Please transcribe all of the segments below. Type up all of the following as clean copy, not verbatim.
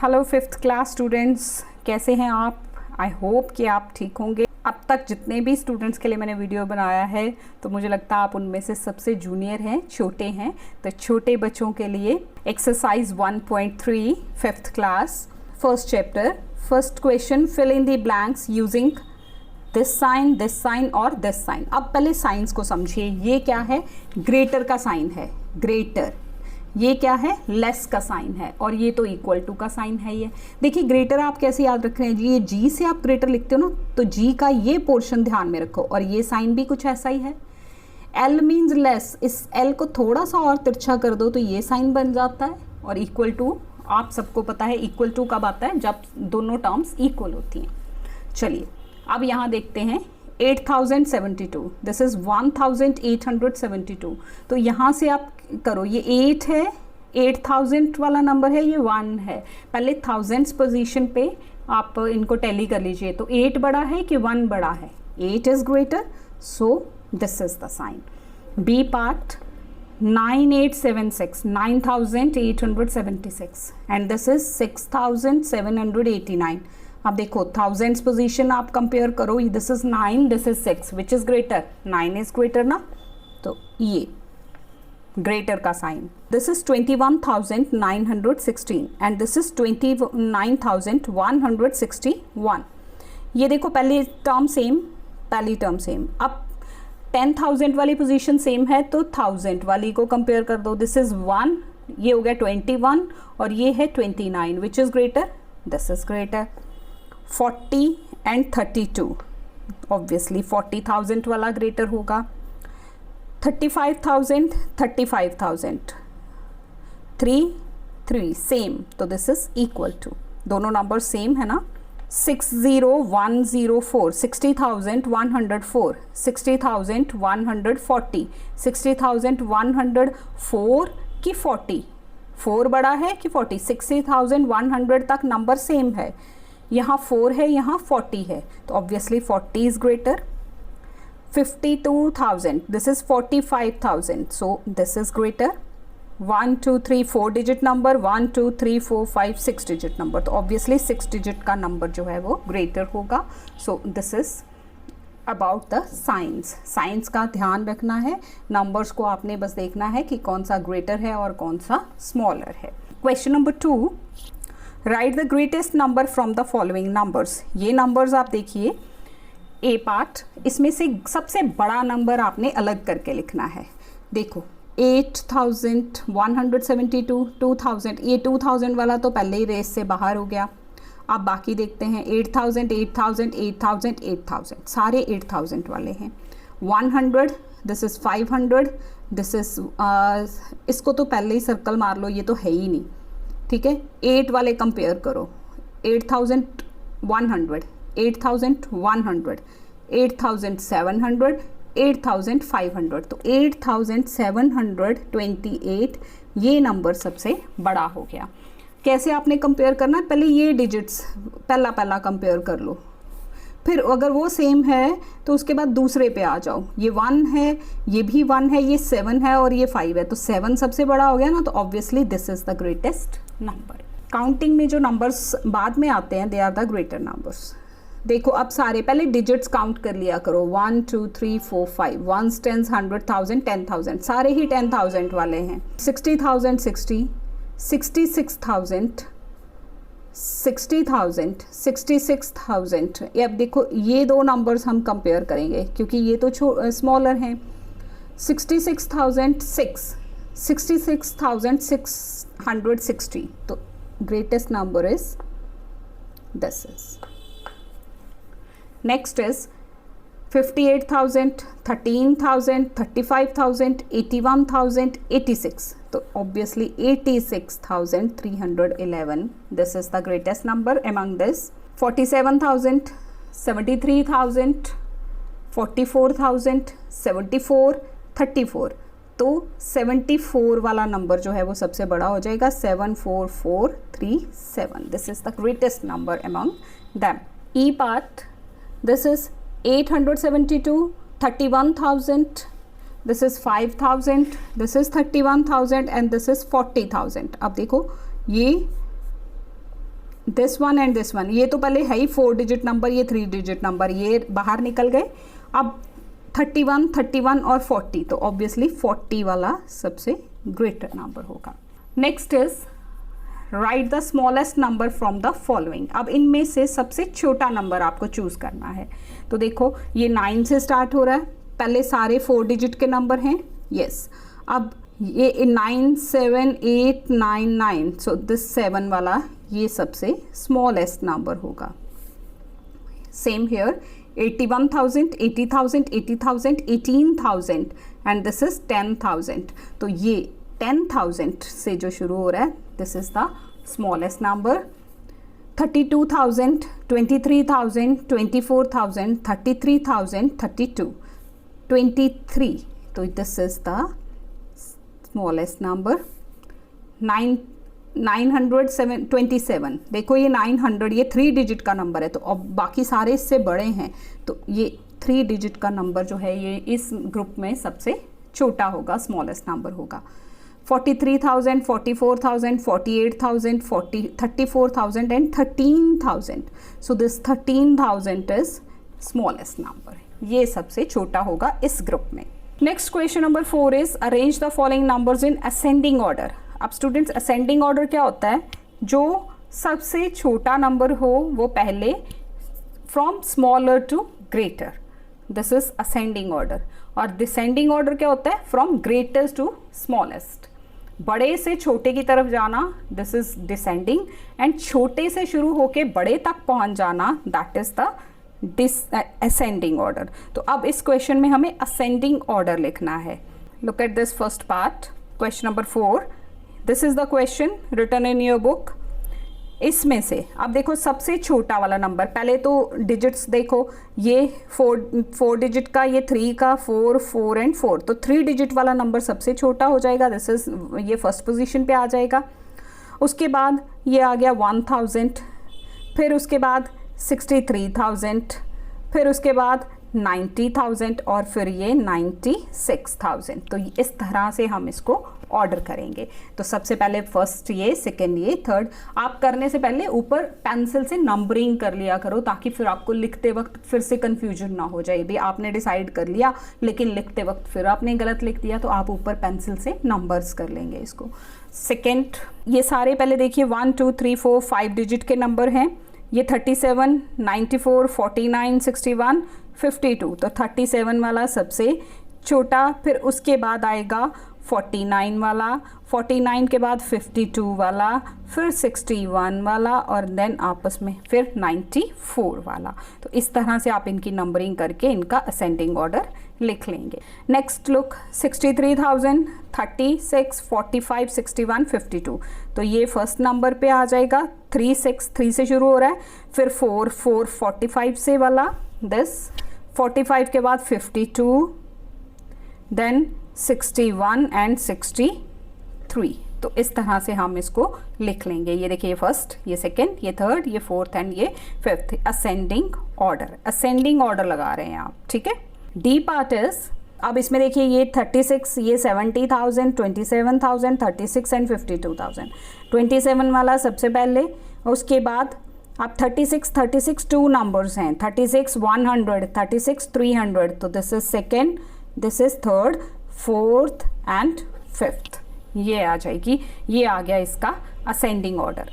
Hello fifth class students, कैसे हैं आप? आई होप कि आप ठीक होंगे। अब तक जितने भी स्टूडेंट्स के लिए मैंने वीडियो बनाया है तो मुझे लगता है आप उनमें से सबसे जूनियर हैं, छोटे हैं। तो छोटे बच्चों के लिए exercise 1.3 fifth class first chapter first question, fill in the blanks using this sign और दिस साइन। अब पहले साइंस को समझिए। ये क्या है? ग्रेटर का साइन है, ग्रेटर। ये क्या है? लेस का साइन है। और ये तो इक्वल टू का साइन है। ये देखिए, ग्रेटर आप कैसे याद रख रहे हैं जी? ये जी से आप ग्रेटर लिखते हो ना, तो जी का ये पोर्शन ध्यान में रखो। और ये साइन भी कुछ ऐसा ही है। एल मीन्स लेस, इस एल को थोड़ा सा और तिरछा कर दो तो ये साइन बन जाता है। और इक्वल टू आप सबको पता है, इक्वल टू कब आता है? जब दोनों टर्म्स इक्वल होती हैं। चलिए अब यहाँ देखते हैं 8072, दिस इज़ 1872। तो यहाँ से आप करो, ये 8 है, 8000 वाला नंबर है, ये 1 है। पहले थाउजेंड्स पोजीशन पे आप इनको टैली कर लीजिए। तो 8 बड़ा है कि 1 बड़ा है? 8 is greater, so this is the sign. B part 9876, 9876 and this is 6789। अब देखो थाउजेंड्स पोजीशन आप कंपेयर करो, this is 9, this is 6, which is greater? 9 is greater ना, तो ये ग्रेटर का साइन। This is 21,916 and this is 29,161। ये देखो पहली टर्म सेम, पहली टर्म सेम। अब 10,000 वाली पोजीशन सेम है तो 1000 वाली को कंपेयर कर दो। दिस इज 1, ये हो गया 21 और ये है 29, विच is greater? This is greater. 40 and 32, obviously 40,000 वाला ग्रेटर होगा। 35,000, 35,000, 3 सेम, तो दिस इज इक्वल टू, दोनों नंबर सेम है ना। 60,104, 60,104, 60,140, 60,104 की 40, 4 बड़ा है कि 40? 60,100 तक नंबर सेम है। यहाँ 4 है, यहाँ 40 है, तो obviously 40 is greater. 52,000, this is 45,000, so this is greater. 1 2 3 4 digit number, 1 2 3 4 5 6 digit number, तो ऑब्वियसली 6 डिजिट का नंबर जो है वो ग्रेटर होगा। So this is about the science. Science का ध्यान रखना है, नंबर्स को आपने बस देखना है कि कौन सा ग्रेटर है और कौन सा स्मॉलर है। Question number 2, right the greatest number from the following numbers. ये नंबर्स आप देखिए, ए पार्ट, इसमें से सबसे बड़ा नंबर आपने अलग करके लिखना है। देखो 8172, 2000, ये 2000 वाला तो पहले ही रेस से बाहर हो गया। अब बाकी देखते हैं 8000, 8000, 8000, 8000, सारे 8000 वाले हैं। 100, दिस इज़ 500, दिस इज़ इसको तो पहले ही सर्कल मार लो, ये तो है ही नहीं, ठीक है। 8 वाले कंपेयर करो, 8100, 8100, 8700, 8500, तो 8728 ये नंबर सबसे बड़ा हो गया। कैसे आपने कंपेयर करना है? पहले ये डिजिट्स पहला कंपेयर कर लो, फिर अगर वो सेम है तो उसके बाद दूसरे पे आ जाओ। ये 1 है, ये भी 1 है, ये 7 है और ये 5 है, तो 7 सबसे बड़ा हो गया ना, तो obviously this is the greatest number. Counting में जो नंबर्स बाद में आते हैं, they are the greater numbers. देखो अब सारे पहले डिजिट्स काउंट कर लिया करो, 1 2 3 4 5, 1s 10s 100,000 10,000, सारे ही 10,000 वाले हैं। 60,000 60, 66,000 60,000 66,000। ये अब देखो ये दो नंबर्स हम कंपेयर करेंगे क्योंकि ये तो स्मॉलर हैं। 66,006, 66,660, तो greatest number is this is. Next is 58,000, 13,000, 35,000, 81,000, 86, तो obviously 86,311, this is the greatest number among this. 47,000, 73,000, 44,000, 74, 34, तो 74 वाला नंबर जो है वो सबसे बड़ा हो जाएगा, 74437, this is the greatest number among them. E part, this is 872, 31,000, this is 5,000, this is 31,000 and this is 40,000। अब देखो ये this one and this one, ये तो पहले है ही 4 डिजिट नंबर, ये 3 डिजिट नंबर, ये बाहर निकल गए। अब 31, 31 और 40, तो ऑब्वियसली 40 वाला सबसे ग्रेटर नंबर होगा। Next is right the smallest number from the following. अब इनमें से सबसे छोटा नंबर आपको चूज करना है। तो देखो ये 9 से स्टार्ट हो रहा है, पहले सारे 4 डिजिट के नंबर हैं, यस। अब ये 9 7 8 9 9, सो दिस 7 वाला ये सबसे स्मॉलेस्ट नंबर होगा। Same here 81,000, 80,000, 80,000, 18,000 and this is 10,000। तो ये 10,000 से जो शुरू हो रहा है, this is the smallest number. 32,000, 23,000, 24,000, 33,000, 32, 23, तो this is the smallest number. 927, देखो ये 900, ये 3 डिजिट का नंबर है, तो अब बाकी सारे इससे बड़े हैं, तो ये 3 डिजिट का नंबर जो है ये इस ग्रुप में सबसे छोटा होगा, स्मॉलेस्ट नंबर होगा। 43,000, 44,000, 48,000, 34,000 and 13,000, so this 13,000 is smallest number, ये सबसे छोटा होगा इस ग्रुप में। Next question number 4 is arrange the following numbers in ascending order. अब स्टूडेंट्स असेंडिंग ऑर्डर क्या होता है, जो सबसे छोटा नंबर हो वो पहले from smaller to greater, this is ascending order. और डिसेंडिंग ऑर्डर क्या होता है, फ्रॉम ग्रेटेस्ट टू स्मॉलेस्ट, बड़े से छोटे की तरफ जाना, दिस इज डिसेंडिंग, एंड छोटे से शुरू होके बड़े तक पहुंच जाना, that is the ascending order. तो अब इस क्वेश्चन में हमें असेंडिंग ऑर्डर लिखना है। Look at this first part, question number 4, this is the question written in your book. इसमें से अब देखो सबसे छोटा वाला नंबर, पहले तो डिजिट्स देखो, ये 4 डिजिट का, ये 3 का, 4 4 एंड 4, तो 3 डिजिट वाला नंबर सबसे छोटा हो जाएगा, दिस इज ये फर्स्ट पोजीशन पे आ जाएगा। उसके बाद ये आ गया 1000, फिर उसके बाद 63,000, फिर उसके बाद 90,000 और फिर ये 96,000। तो इस तरह से हम इसको ऑर्डर करेंगे। तो सबसे पहले फर्स्ट ये, सेकेंड ये, थर्ड। आप करने से पहले ऊपर पेंसिल से नंबरिंग कर लिया करो, ताकि फिर आपको लिखते वक्त फिर से कंफ्यूजन ना हो जाए। भी आपने डिसाइड कर लिया लेकिन लिखते वक्त फिर आपने गलत लिख दिया, तो आप ऊपर पेंसिल से नंबर्स कर लेंगे इसको। सेकेंड, ये सारे पहले देखिए 1 2 3 4 5 डिजिट के नंबर हैं। ये 37, 94, 49, 61, 52, तो 37 वाला सबसे छोटा। फिर उसके बाद आएगा 49 वाला, 49 के बाद 52 वाला, फिर 61 वाला और देन आपस में फिर 94 वाला। तो इस तरह से आप इनकी नंबरिंग करके इनका असेंडिंग ऑर्डर लिख लेंगे। नेक्स्ट लुक, 63,000, 36, 45, 61, 52, तो ये फर्स्ट नंबर पे आ जाएगा। 3 से शुरू हो रहा है, फिर 4 4 45 से वाला, दिस 45 के बाद 52, देन 61 एंड 63, तो इस तरह से हम इसको लिख लेंगे। ये देखिए, ये फर्स्ट, ये सेकंड, ये थर्ड, ये फोर्थ एंड ये फिफ्थ, असेंडिंग ऑर्डर लगा रहे हैं आप, ठीक है। डी पार्ट इज, अब इसमें देखिए ये 36, ये 70,000, 27,000, 36 एंड 52,000। 27 वाला सबसे पहले, उसके बाद अब 36 टू नंबर्स हैं, 36 100, 36 300, तो this is second, this is third, fourth and fifth, ये आ जाएगी। ये आ गया इसका असेंडिंग ऑर्डर।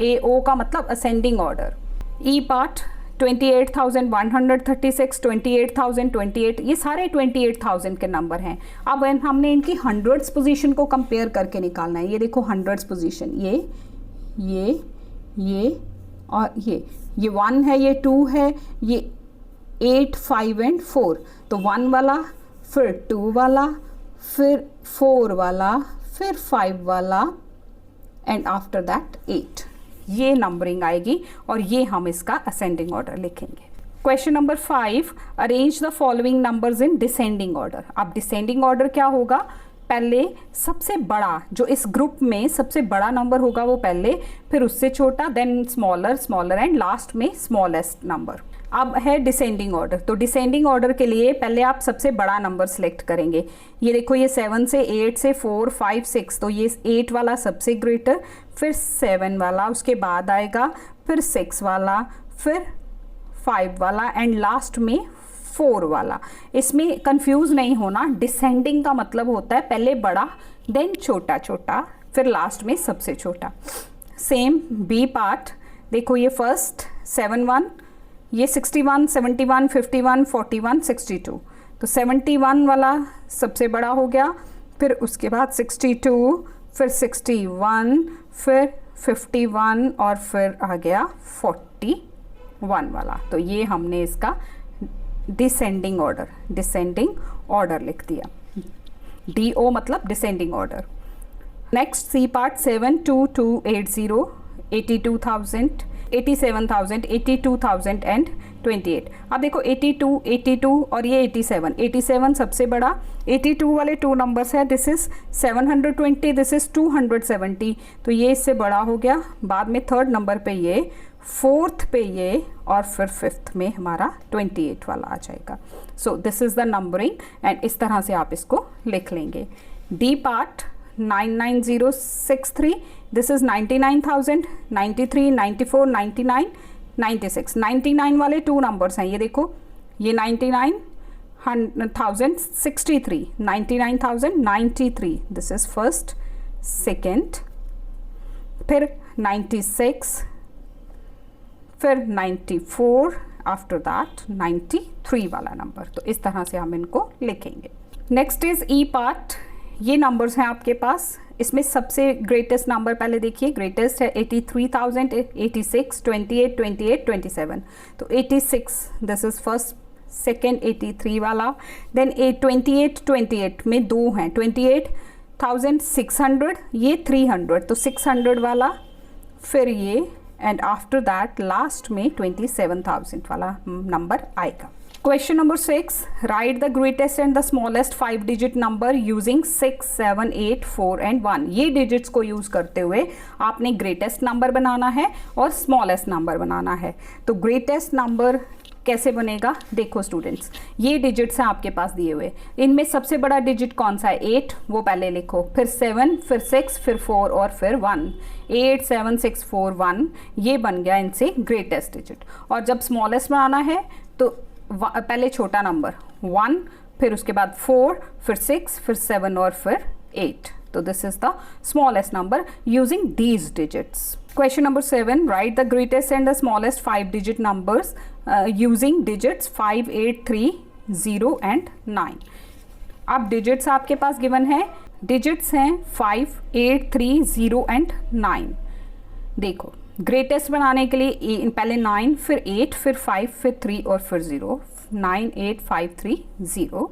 ए ओ का मतलब असेंडिंग ऑर्डर। ई पार्ट 28,136, 28,028, ये सारे 28,000 के नंबर हैं। अब हमने इनकी हंड्रेड्स पोजीशन को कंपेयर करके निकालना है। ये देखो हंड्रेड्स पोजीशन, ये और ये 1 है, ये 2 है, ये 8 5 एंड 4, तो 1 वाला, फिर 2 वाला, फिर 4 वाला, फिर 5 वाला एंड आफ्टर दैट 8, ये नंबरिंग आएगी और ये हम इसका असेंडिंग ऑर्डर लिखेंगे। Question number 5, arrange the following numbers in descending order. अब डिसेंडिंग ऑर्डर क्या होगा, पहले सबसे बड़ा, जो इस ग्रुप में सबसे बड़ा नंबर होगा वो पहले, फिर उससे छोटा, then smaller, smaller and last में स्मॉलेस्ट नंबर। अब है डिसेंडिंग ऑर्डर। तो डिसेंडिंग ऑर्डर के लिए पहले आप सबसे बड़ा नंबर सेलेक्ट करेंगे। ये देखो, ये 7 से 8 से 4 5 6, तो ये 8 वाला सबसे ग्रेटर, फिर 7 वाला, उसके बाद आएगा फिर 6 वाला, फिर 5 वाला एंड लास्ट में 4 वाला। इसमें कंफ्यूज नहीं होना, डिसेंडिंग का मतलब होता है पहले बड़ा देन छोटा छोटा, फिर लास्ट में सबसे छोटा। सेम बी पार्ट, देखो ये फर्स्ट 7 1, ये 61 71 51 41 62, तो 71 वाला सबसे बड़ा हो गया, फिर उसके बाद 62, फिर 61, फिर 51 और फिर आ गया 41 वाला। तो ये हमने इसका डिसेंडिंग ऑर्डर लिख दिया। DO मतलब descending order. Next C part 72280, 82,000, 87,000, 82,000 and 28। अब देखो 82, 82 और ये 87, 87 सबसे बड़ा, 82 वाले 2 नंबर्स है, दिस इज 720, दिस इज 270, तो ये इससे बड़ा हो गया। बाद में थर्ड नंबर पे ये, फोर्थ पे ये, और फिर फिफ्थ में हमारा 28 वाला आ जाएगा। So this is the numbering and इस तरह से आप इसको लिख लेंगे। D part 99063, this is 99,000, 93, 94, 99, 96। 99 वाले 2 नंबर्स हैं, ये देखो, ये 99,063, 99,093, दिस इज फर्स्ट, सेकेंड, फिर 96, फिर 94, आफ्टर दैट 93 वाला नंबर। तो इस तरह से हम इनको लिखेंगे। Next is E part. ये नंबर्स हैं आपके पास, इसमें सबसे ग्रेटेस्ट नंबर पहले देखिए, ग्रेटेस्ट है 83,000, 86, 28, 28, 27, तो 86, दिस इज फर्स्ट, सेकेंड 83 वाला, देन 28, 28 में 2 हैं, 28,600, ये 300, तो 600 वाला, फिर ये, एंड आफ्टर दैट लास्ट में 27,000 वाला नंबर आएगा। Question number 6, right the greatest and the smallest 5 digit number using 6, 7, 8, 4 and 1। ये डिजिट्स को यूज करते हुए आपने ग्रेटेस्ट नंबर बनाना है और स्मॉलेस्ट नंबर बनाना है। तो ग्रेटेस्ट नंबर कैसे बनेगा, देखो स्टूडेंट्स, ये डिजिट्स हैं आपके पास दिए हुए, इनमें सबसे बड़ा डिजिट कौन सा है, 8, वो पहले लिखो, फिर 7, फिर 6, फिर 4 और फिर 1, 8 7 6 4 1, ये बन गया इनसे ग्रेटेस्ट डिजिट। और जब स्मॉलेस्ट बनाना है तो पहले छोटा नंबर 1, फिर उसके बाद 4, फिर 6, फिर 7 और फिर 8, तो this is the smallest number using these digits. Question number 7, write the greatest and the smallest 5 digit numbers using digits 5, 8, 3, 0 and 9। अब digits आपके पास given है, digits हैं 5, 8, 3, 0 and 9। देखो greatest बनाने के लिए पहले 9, फिर 8, फिर 5, फिर 3 और फिर 0, 9, 8, 5, 3, 0।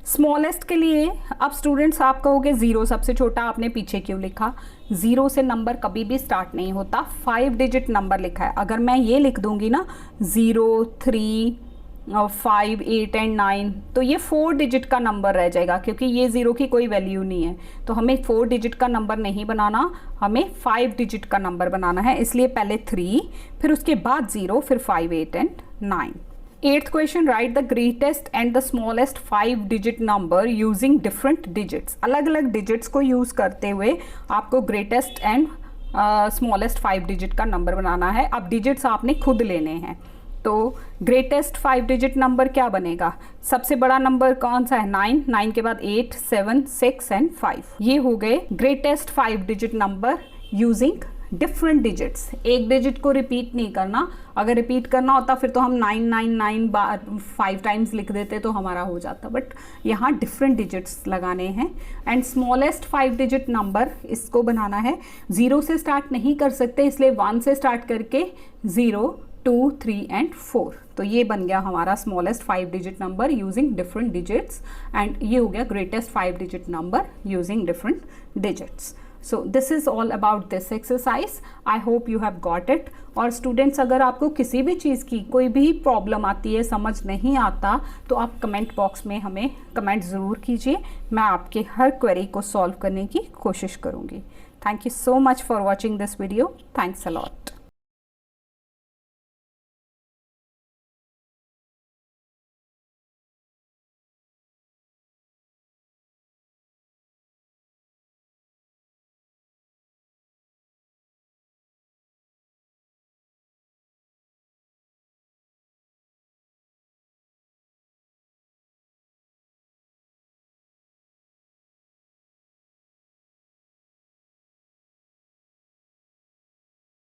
स्मॉलेस्ट के लिए अब स्टूडेंट्स आप कहोगे 0 सबसे छोटा, आपने पीछे क्यों लिखा, 0 से नंबर कभी भी स्टार्ट नहीं होता, 5 डिजिट नंबर लिखा है। अगर मैं ये लिख दूंगी ना 0, 3, 5, 8 एंड 9, तो ये 4 डिजिट का नंबर रह जाएगा, क्योंकि ये 0 की कोई वैल्यू नहीं है। तो हमें 4 डिजिट का नंबर नहीं बनाना, हमें 5 डिजिट का नंबर बनाना है। इसलिए पहले 3, फिर उसके बाद 0, फिर 5, 8 and 9। 8th question, right the greatest and the smallest 5 digit number using different digits. अलग अलग डिजिट्स को यूज़ करते हुए आपको ग्रेटेस्ट एंड स्मॉलेस्ट 5 डिजिट का नंबर बनाना है। अब डिजिट्स आपने खुद लेने हैं, तो ग्रेटेस्ट 5 डिजिट नंबर क्या बनेगा, सबसे बड़ा नंबर कौन सा है, 9, 9 के बाद 8, 7, 6 एंड 5, ये हो गए greatest 5 digit number using different digits. एक डिजिट को रिपीट नहीं करना, अगर रिपीट करना होता फिर तो हम 999 बार 5 टाइम्स लिख देते तो हमारा हो जाता, बट यहाँ डिफरेंट डिजिट्स लगाने हैं। एंड स्मॉलेस्ट 5 डिजिट नंबर इसको बनाना है, 0 से स्टार्ट नहीं कर सकते, इसलिए 1 से स्टार्ट करके 0, 2, 3 एंड 4, तो ये बन गया हमारा smallest 5 digit number using different digits, and ये हो गया greatest 5 digit number using different digits. So this is all about this exercise. I hope you have got it. और स्टूडेंट्स, अगर आपको किसी भी चीज़ की कोई भी प्रॉब्लम आती है, समझ नहीं आता, तो आप कमेंट बॉक्स में हमें कमेंट ज़रूर कीजिए। मैं आपके हर क्वेरी को सॉल्व करने की कोशिश करूँगी। Thank you so much for watching this video. Thanks a lot.